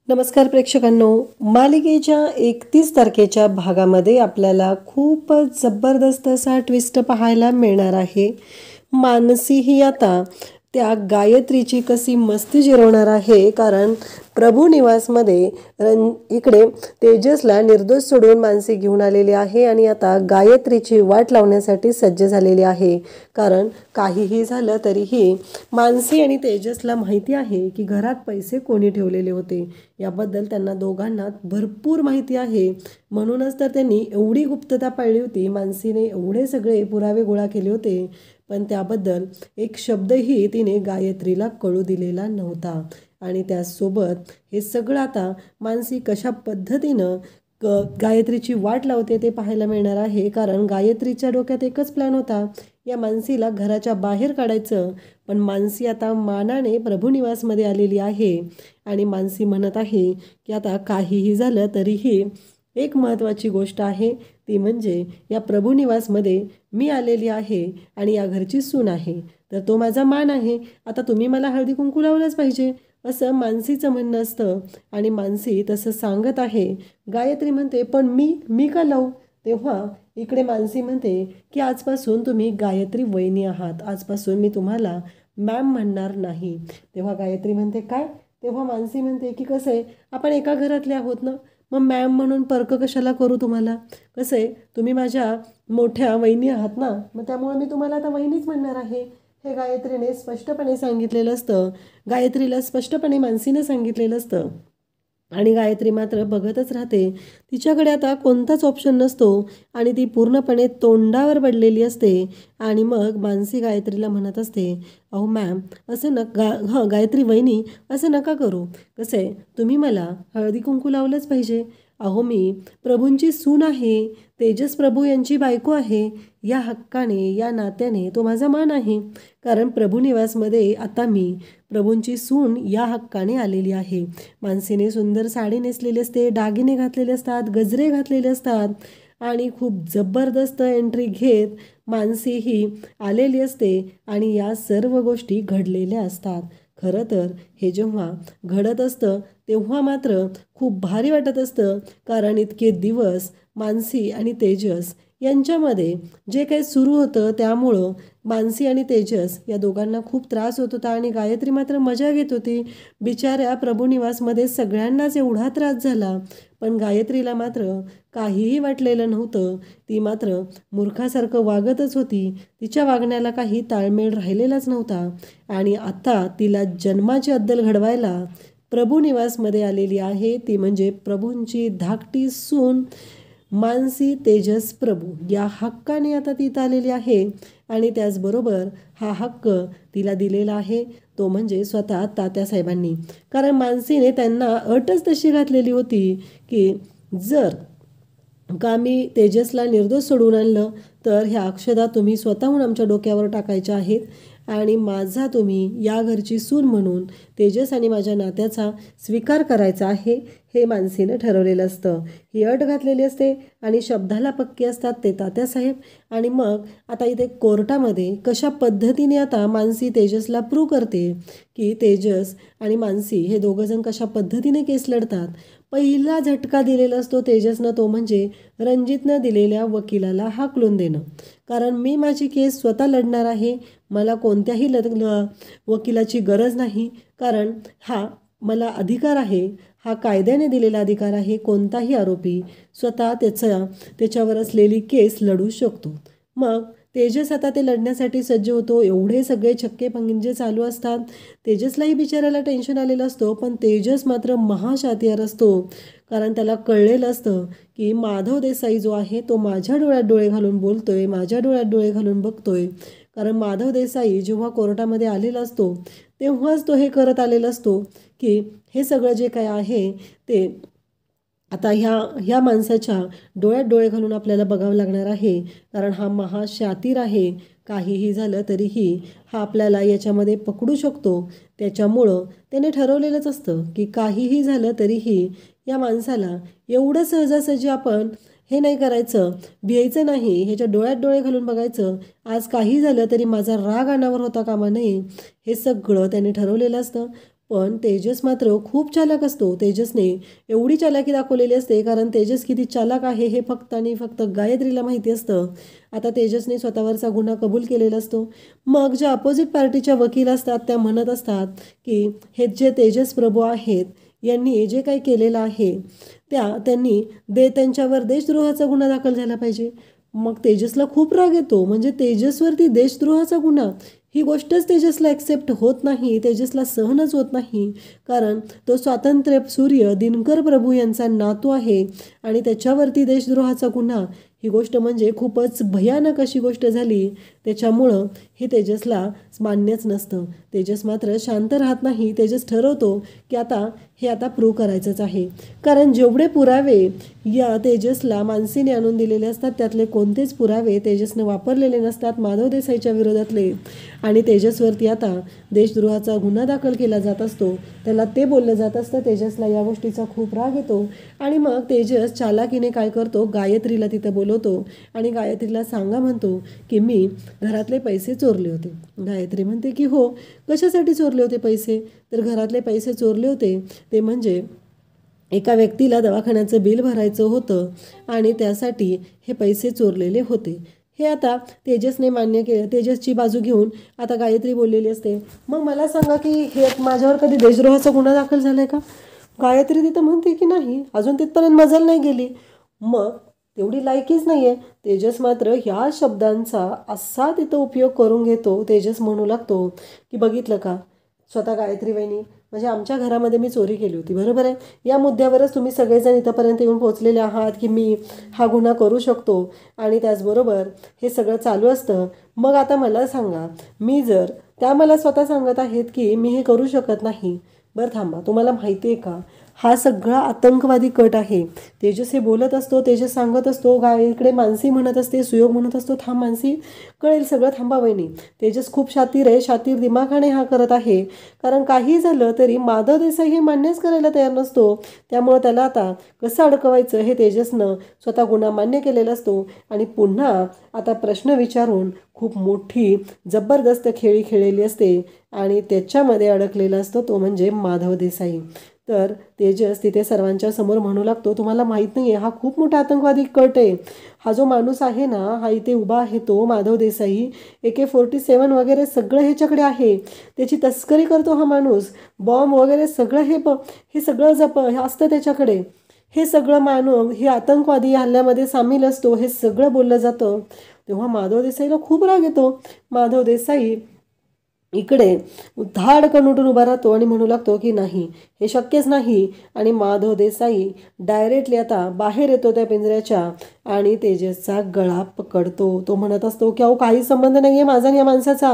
नमस्कार प्रेक्षकांनो, मालिकेच्या 31 तारखेच्या भागामध्ये आपल्याला खूपच जबरदस्त असा ट्विस्ट पाहायला मिळणार आहे. मानसी ही आता त्या गायत्रीची कशी मस्ती जिरवणार आहे, कारण प्रभू निवासमध्ये इकडे तेजसला निर्दोष सोडून मानसी घेऊन आलेली आहे आणि आता गायत्रीची वाट लावण्यासाठी सज्ज झालेली आहे. कारण काहीही झालं तरीही मानसी आणि तेजसला माहिती आहे की घरात पैसे कोणी ठेवलेले होते, याबद्दल त्यांना दोघांना भरपूर माहिती आहे. म्हणूनच तर त्यांनी एवढी गुप्तता पाळली होती. मानसीने एवढे सगळे पुरावे गोळा केले होते, पण त्याबद्दल एक शब्दही तिने गायत्रीला कळू दिलेला नव्हता. आणि त्यासोबत हे सगळं आता मानसी कशा पद्धतीनं गायत्रीची वाट लावते ते पाहायला मिळणार आहे. कारण गायत्रीच्या डोक्यात एकच प्लॅन होता, या मानसीला घराच्या बाहेर काढायचं. पण मानसी आता मानाने प्रभुनिवासमध्ये आलेली आहे आणि मानसी म्हणत आहे की आता काहीही झालं तरीही एक महत्त्वाची गोष्ट आहे, ती म्हणजे या प्रभुनिवासमध्ये मी आलेली आहे आणि या घरची सून आहे, तर तो माझा मान आहे. आता तुम्ही मला हळदी कुंकू लावलंच पाहिजे, असं मानसीचं म्हणणं असतं. आणि मानसी तसं सांगत आहे. गायत्री म्हणते, पण मी का लावू? तेव्हा इकडे मानसी म्हणते की आजपासून तुम्ही गायत्री वहिनी आहात, आजपासून मी तुम्हाला मॅम म्हणणार नाही. तेव्हा गायत्री म्हणते, काय? तेव्हा मानसी म्हणते की कसं आहे, आपण एका घरातले आहोत ना, मग मॅम म्हणून पर्क कशाला करू तुम्हाला? कसं आहे, तुम्ही माझ्या मोठ्या वहिनी आहात ना, मग त्यामुळे मी तुम्हाला आता वहिनीच म्हणणार आहे, हे गायत्रीने स्पष्टपणे सांगितलेलं असतं. गायत्रीला स्पष्टपणे मानसीने सांगितलेलं असतं आणि गायत्री मात्र बघतच राहते. तिच्याकडे आता कोणताच ऑप्शन नसतो आणि ती पूर्णपणे तोंडावर पडलेली असते. आणि मग मानसी गायत्रीला म्हणत असते, अहो मॅम, असं नका, गायत्री वहिनी असं नका करू. कसं आहे, तुम्ही मला हळदी कुंकू लावलंच पाहिजे. अहो मी प्रभूंची सून आहे, तेजस प्रभू यांची बायको आहे. या हक्काने, या नात्याने तो माझा मान आहे. कारण प्रभुनिवासमध्ये आता मी प्रभूंची सून या हक्काने आलेली आहे. मानसीने सुंदर साडी नेसलेली असते, दागिने घातलेले असतात, गजरे घातलेले असतात आणि खूप जबरदस्त एंट्री घेत मानसी ही आलेली असते आणि या सर्व गोष्टी घडलेल्या असतात. खरं तर हे जेव्हा घडत असतं तेव्हा मात्र खूप भारी वाटत असतं. कारण इतके दिवस मानसी आणि तेजस यांच्यामध्ये जे काही सुरू होतं त्यामुळं मानसी आणि तेजस या दोघांना खूप त्रास होत होता आणि गायत्री मात्र मजा घेत होती. बिचाऱ्या प्रभुनिवासमध्ये सगळ्यांनाच एवढा त्रास झाला, पण गायत्रीला मात्र काहीही वाटलेलं नव्हतं. ती मात्र मूर्खासारखं वागतच होती. तिच्या वागण्याला काही ताळमेळ राहिलेलाच नव्हता. आणि आता तिला जन्माची अद्दल घडवायला प्रभुनिवासमध्ये आलेली आहे, ती म्हणजे प्रभूंची धाकटी सून मानसी तेजस प्रभू या हक्काने आता ती आलेली आहे. आणि त्याचबरोबर हा हक्क तिला दिलेला आहे तो म्हणजे स्वतः तात्यासाहेबांनी. कारण मानसीने त्यांना अटच तशी घातलेली होती की जर का मी तेजसला निर्दोष सोडून आणलं तर ह्या अक्षदा तुम्ही स्वतःहून आमच्या डोक्यावर टाकायच्या आहेत आणि माझा तुम्ही या घरची सून म्हणून तेजस आणि माझ्या नात्याचा स्वीकार करायचा आहे, हे मानसीनं ठरवलेलं असतं. ही अट घातलेली असते आणि शब्दाला पक्के असतात ते तात्यासाहेब. आणि मग आता इथे कोर्टामध्ये कशा पद्धतीने आता मानसी तेजसला प्रूव्ह करते की तेजस आणि मानसी हे दोघंजण कशा पद्धतीने केस लढतात. पहिला झटका दिलेला असतो तेजसनं, तो म्हणजे रणजितनं दिलेल्या वकिलाला हाकलून देणं. कारण मी माझी केस स्वतः लढणार आहे, मला कोणत्याही वकिलाची गरज नाही. कारण हा मला अधिकार आहे, हा कायद्याने दिलेला अधिकार आहे. कोणताही आरोपी स्वतः त्याच्यावर असलेली केस लढू शकतो. मग तेजस आता ते लढण्यासाठी सज्ज होतो. एवढे सगळे छक्के पंजे चालू असतात. तेजसलाही बिचारायला टेन्शन आलेलं असतं, पण तेजस मात्र महाशातिहार असतो. कारण त्याला कळलेलं असतं की माधव देसाई जो आहे तो माझ्या डोळ्यात डोळे घालून बोलतोय, माझ्या डोळ्यात डोळे घालून बघतोय. कारण माधव देसाई जेव्हा कोर्टामध्ये आलेला असतो तेव्हाच तो हे करत आलेला असतो की हे सगळं जे काय आहे ते आता ह्या माणसाच्या डोळ्यात डोळे घालून आपल्याला बघावं लागणार आहे. कारण हा महाशातीर आहे. काहीही झालं तरीही हा आपल्याला याच्यामध्ये पकडू शकतो. त्याच्यामुळं त्याने ठरवलेलंच असतं की काहीही झालं तरीही या माणसाला एवढं सहजासहजी आपण हे नाही करायचं, भियायचं नाही, ह्याच्या डोळ्यात डोळे घालून बघायचं. आज काही झालं तरी माझा राग अनावर होता कामा नये, हे सगळं त्याने ठरवलेलं असतं. पण तेजस मात्र खूप चालाक असतो. तेजसने एवढी चालाकी दाखवलेली असते, कारण तेजस किती चालाक आहे हे फक्त आणि फक्त गायत्रीला माहिती असतं. आता तेजसने स्वतःवरचा गुन्हा कबूल केलेला असतो. मग ज्या अपोजिट पार्टीच्या वकील असतात त्या म्हणत असतात की हे जे तेजस प्रभू आहेत यांनी जे काही केलेलं आहे त्यांनी त्यांच्यावर देशद्रोहाचा गुन्हा दाखल झाला पाहिजे. मग तेजसला खूप राग येतो. म्हणजे तेजसवरती देशद्रोहाचा गुन्हा ही गोष्टच तेजसला ॲक्सेप्ट होत नाही, तेजसला सहनच होत नाही. कारण तो स्वातंत्र्य सूर्य दिनकर प्रभू यांचा नातू आहे आणि त्याच्यावरती देशद्रोहाचा गुन्हा ही गोष्ट म्हणजे खूपच भयानक अशी गोष्ट झाली. त्याच्यामुळं हे तेजसला मान्यच नसतं. तेजस मात्र शांत राहत नाही. तेजस ठरवतो की आता प्रूव्ह करायचंच आहे. कारण जेवढे पुरावे या तेजसला मानसीने आणून दिलेले असतात त्यातले कोणतेच पुरावे तेजसने वापरलेले नसतात माधव देसाईच्या विरोधातले. आणि तेजसवरती आता देशद्रोहाचा गुन्हा दाखल केला जात असतो. त्याला ते बोललं जात असतं. तेजसला या गोष्टीचा खूप राग येतो आणि मग तेजस चालाकीने काय करतो, गायत्रीला तिथं बोलवतो आणि गायत्रीला सांगा म्हणतो की मी घरातले पैसे चोरले होते. गायत्री म्हणते की हो, कशासाठी चोरले होते पैसे? तर घरातले पैसे चोरले होते ते म्हणजे एका व्यक्तीला दवाखान्याचं बिल भरायचं होतं आणि त्यासाठी हे पैसे चोरलेले होते. हे आता तेजसने मान्य केलं. तेजसची बाजू घेऊन आता गायत्री बोललेली असते. मग मला सांगा की हे माझ्यावर कधी देशद्रोहाचा गुन्हा दाखल झाला आहे का? गायत्री तिथं म्हणते की नाही, अजून तिथपर्यंत मजल नाही गेली. मग तेवढी लायकीच नाही आहे. तेजस मात्र ह्या शब्दांचा असा तिथं उपयोग करून घेतो. तेजस म्हणू लागतो की बघितलं का, स्वतः गायत्री वहिनी म्हणजे आमच्या घरामध्ये मी चोरी केली होती, बरोबर आहे. या मुद्द्यावरच तुम्ही सगळेजण इथंपर्यंत येऊन पोहोचलेले आहात की मी हा गुन्हा करू शकतो आणि त्याचबरोबर हे सगळं चालू असतं. मग आता मला सांगा, मी जर त्या मला स्वतः सांगत आहेत की मी हे करू शकत नाही. बरं थांबा, तुम्हाला माहिती आहे का हा सगळा आतंकवादी कट आहे. तेजस हे बोलत असतो, तेजस सांगत असतो, इकडे मानसी म्हणत असते, सुयोग म्हणत असतो थांब मानसी, कळेल सगळं, थांबा वहिनी. तेजस खूप शातीर आहे, शातीर दिमाखाने हा करत आहे. कारण काही झालं तरी माधव देसाई हे मान्यच करायला तयार नसतो. त्यामुळं त्याला आता कसं अडकवायचं हे तेजसनं स्वतः गुन्हा मान्य केलेला असतो आणि पुन्हा आता प्रश्न विचारून खूप मोठी जबरदस्त खेळी खेळलेली असते आणि त्याच्यामध्ये अडकलेला असतो तो म्हणजे माधव देसाई. तर तेजस तिथे सर्वांच्या समोर म्हणू लागतो, तुम्हाला माहीत नाही आहे हा खूप मोठा आतंकवादी कट आहे. हा जो माणूस आहे ना, हा इथे उभा आहे तो माधव देसाई, AK-47 वगैरे सगळं ह्याच्याकडे आहे. त्याची तस्करी करतो हा माणूस. बॉम्ब वगैरे सगळं हे सगळं असतं त्याच्याकडे. हे सगळं मानव हे आतंकवादी हल्ल्यामध्ये सामील असतो हे सगळं बोललं जातं. तेव्हा माधव देसाईला खूप राग येतो. माधव देसाई इकडे धाडकन उठून उभा राहतो आणि म्हणू लागतो की नाही, हे शक्यच नाही. आणि माधव देसाई डायरेक्टली आता बाहेर येतो त्या पिंजऱ्याच्या आणि तेजसचा गळा पकडतो. तो म्हणत असतो की अहो काही संबंध नाही आहे माझा आणि या माणसाचा.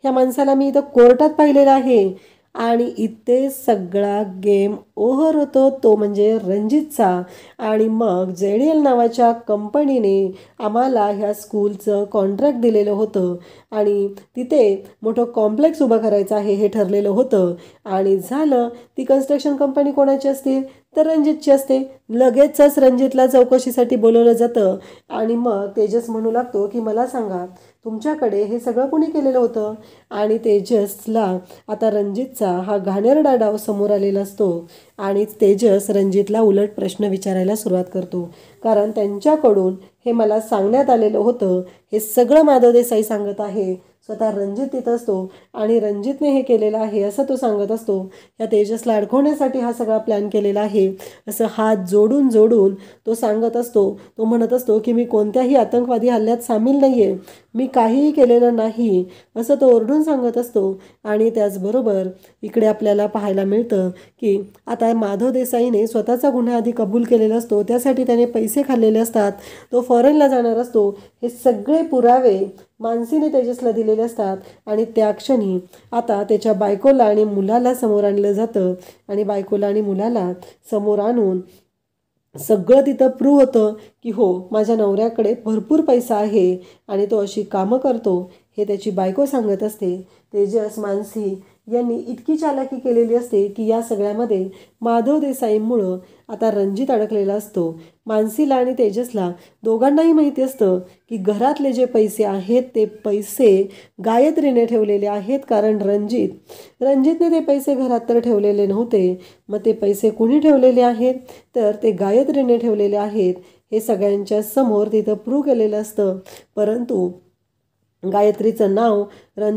ह्या माणसाला मी इथं कोर्टात पाहिलेलं आहे. आणि इथे सगळा गेम ओव्हर होतो, तो म्हणजे रणजितचा. आणि मग JDL नावाच्या कंपनीने आम्हाला ह्या स्कूलचं कॉन्ट्रॅक्ट दिलेलं होतं आणि तिथे मोठं कॉम्प्लेक्स उभं करायचं आहे हे ठरलेलं होतं. आणि झालं, ती कन्स्ट्रक्शन कंपनी कोणाची असते तर रणजितची असते. लगेचच रणजितला चौकशीसाठी बोलवलं जातं आणि मग तेजस म्हणू लागतो की मला सांगा तुमच्याकडे हे सगळं कोणी केलेलं होतं. आणि तेजसला आता रणजितचा हा घाणेरडा डाव समोर आलेला असतो आणि तेजस रणजितला उलट प्रश्न विचारायला सुरुवात करतो. कारण त्यांच्याकडून हे मला सांगण्यात आलेलं होतं, हे सगळं माधव देसाई सांगत आहे. स्वतः रणजित तिथं असतो आणि रणजितने हे केलेलं आहे असं तो सांगत असतो. या तेजसला अडकवण्यासाठी हा सगळा प्लॅन केलेला आहे असं हात जोडून जोडून तो सांगत असतो. तो म्हणत असतो की मी कोणत्याही आतंकवादी हल्ल्यात सामील नाही आहे, मी काहीही केलेलं नाही असं तो ओरडून सांगत असतो. आणि त्याचबरोबर इकडे आपल्याला पाहायला मिळतं की आता माधव देसाईने स्वतःचा गुन्हा आधी कबूल केलेला असतो, त्यासाठी त्याने पैसे खाल्लेले असतात, तो फॉरेनला जाणार असतो. हे सगळे पुरावे मानसीने तेजसला दिलेले असतात आणि त्या क्षणी आता त्याच्या बायकोला आणि मुलाला समोर आणलं जातं आणि बायकोला आणि मुलाला समोर आणून सगळं तिथं प्रूव्ह होतं की हो माझ्या नवऱ्याकडे भरपूर पैसा आहे आणि तो अशी कामं करतो हे त्याची बायको सांगत असते. तेजस मानसी यांनी इतकी चालाकी केलेली असते की या सगळ्यामध्ये माधव देसाईंमुळं आता रणजित अडकलेला असतो। मानसीला आणि तेजसला दोघांनाही माहिती असतं की घरातले जे पैसे आहेत ते पैसे गायत्रीने ठेवलेले आहेत, कारण रणजितने ते पैसे घरात तर ठेवलेले नव्हते। मग ते पैसे कुणी ठेवलेले आहेत तर ते गायत्रीने ठेवलेले आहेत, हे सगळ्यांच्या समोर तिथं प्रूव्ह केलेलं असतं। परंतु गायत्रीचं नाव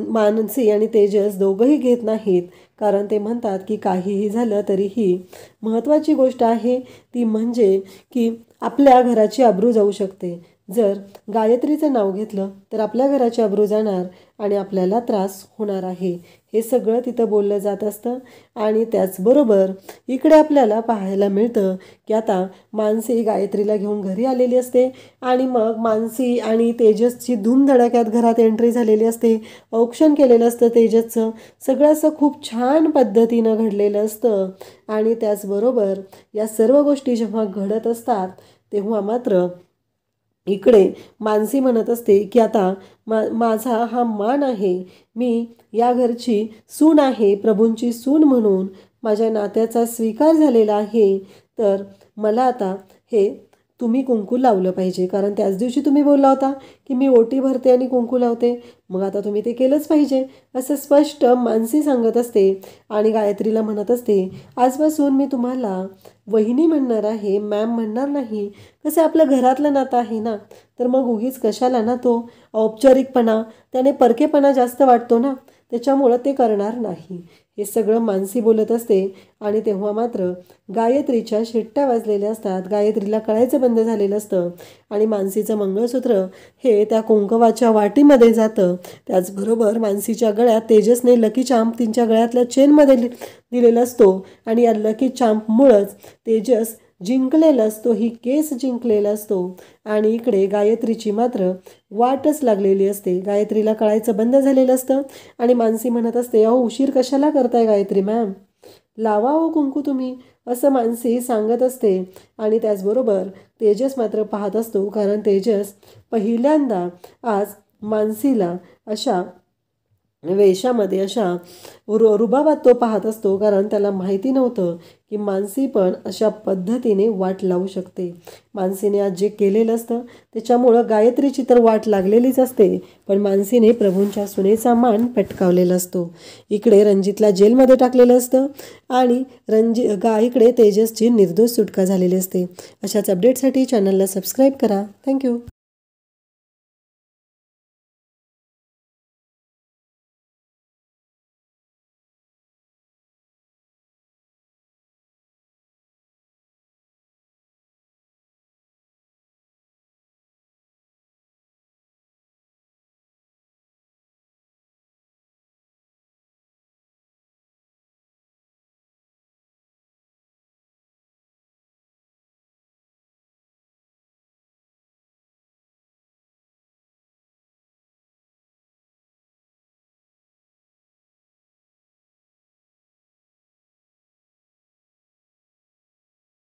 मानसी आणि तेजस दोघंही घेत नाहीत, कारण ते म्हणतात की काहीही झालं तरीही महत्त्वाची गोष्ट आहे ती म्हणजे की आपल्या घराची अब्रू जाऊ शकते। जर गायत्रीचं नाव घेतलं तर आपल्या घराची अब्रू जाणार आणि आपल्याला त्रास होणार आहे, हे सगळं तिथं बोललं जात असतं। आणि त्याचबरोबर इकडे आपल्याला पाहायला मिळतं की आता मानसी गायत्रीला घेऊन घरी आलेली असते आणि मग मानसी आणि तेजसची धूमधडाक्यात घरात एंट्री झालेली असते। औक्षण केलेलं असतं तेजसचं, सगळं असं खूप छान पद्धतीनं घडलेलं असतं। आणि त्याचबरोबर या सर्व गोष्टी जेव्हा घडत असतात तेव्हा मात्र इकडे मानसी म्हणत असते की आता माझा हा मान आहे, मी या घरची सून आहे, प्रभूंची सून म्हणून माझ्या नात्याचा स्वीकार झालेला आहे, तर मला आता हे तुम्ही कुंकू लावलं पाहिजे, कारण त्याच दिवशी तुम्ही बोलला होता की मी ओटी भरते आणि कुंकू लावते, मग आता तुम्ही ते केलंच पाहिजे, असं स्पष्ट मानसी सांगत असते। आणि गायत्रीला म्हणत असते आजपासून मी तुम्हाला वहिनी म्हणणार आहे, मॅम म्हणणार नाही। कसं आपलं घरातलं नातं आहे ना, तर मग उगीच कशाला ना तो औपचारिकपणा, त्याने परकेपणा जास्त वाटतो ना, त्याच्यामुळं ते करणार नाही, हे सगळं मानसी बोलत असते। आणि तेव्हा मात्र गायत्रीच्या शिट्ट्या वाजलेल्या असतात, गायत्रीला कळायचं बंद झालेलं असतं आणि मानसीचं मंगळसूत्र हे त्या कुंकवाच्या वाटीमध्ये जातं। त्याचबरोबर मानसीच्या गळ्यात तेजसने लकी चार्म तिच्या गळ्यातल्या चेनमध्ये दिलेला असतो आणि या लकी चार्ममुळंच तेजस जिंकलेला असतो, ही केस जिंकलेला असतो। आणि इकडे गायत्रीची मात्र वाटच लागलेली असते, गायत्रीला कळायचं बंद झालेलं असतं आणि मानसी म्हणत असते अहो उशीर कशाला करताय गायत्री मॅम, लावा हो कुंकू तुम्ही, असं मानसी सांगत असते। आणि त्याचबरोबर तेजस मात्र पाहत असतो, कारण तेजस पहिल्यांदा आज मानसीला अशा वेशामध्ये अशा रुबाबात तो पाहत असतो, कारण त्याला माहिती नव्हतं की मानसी पण अशा पद्धतीने वाट लावू शकते। मानसीने आज जे केलेलं असतं त्याच्यामुळं गायत्रीची तर वाट लागलेलीच असते, पण मानसीने प्रभूंच्या सुनेचा मान पटकावलेला असतो। इकडे रणजितला जेलमध्ये टाकलेलं असतं आणि इकडे तेजसची निर्दोष सुटका झालेली असते। अशाच अपडेटसाठी चॅनलला सबस्क्राईब करा। थँक्यू।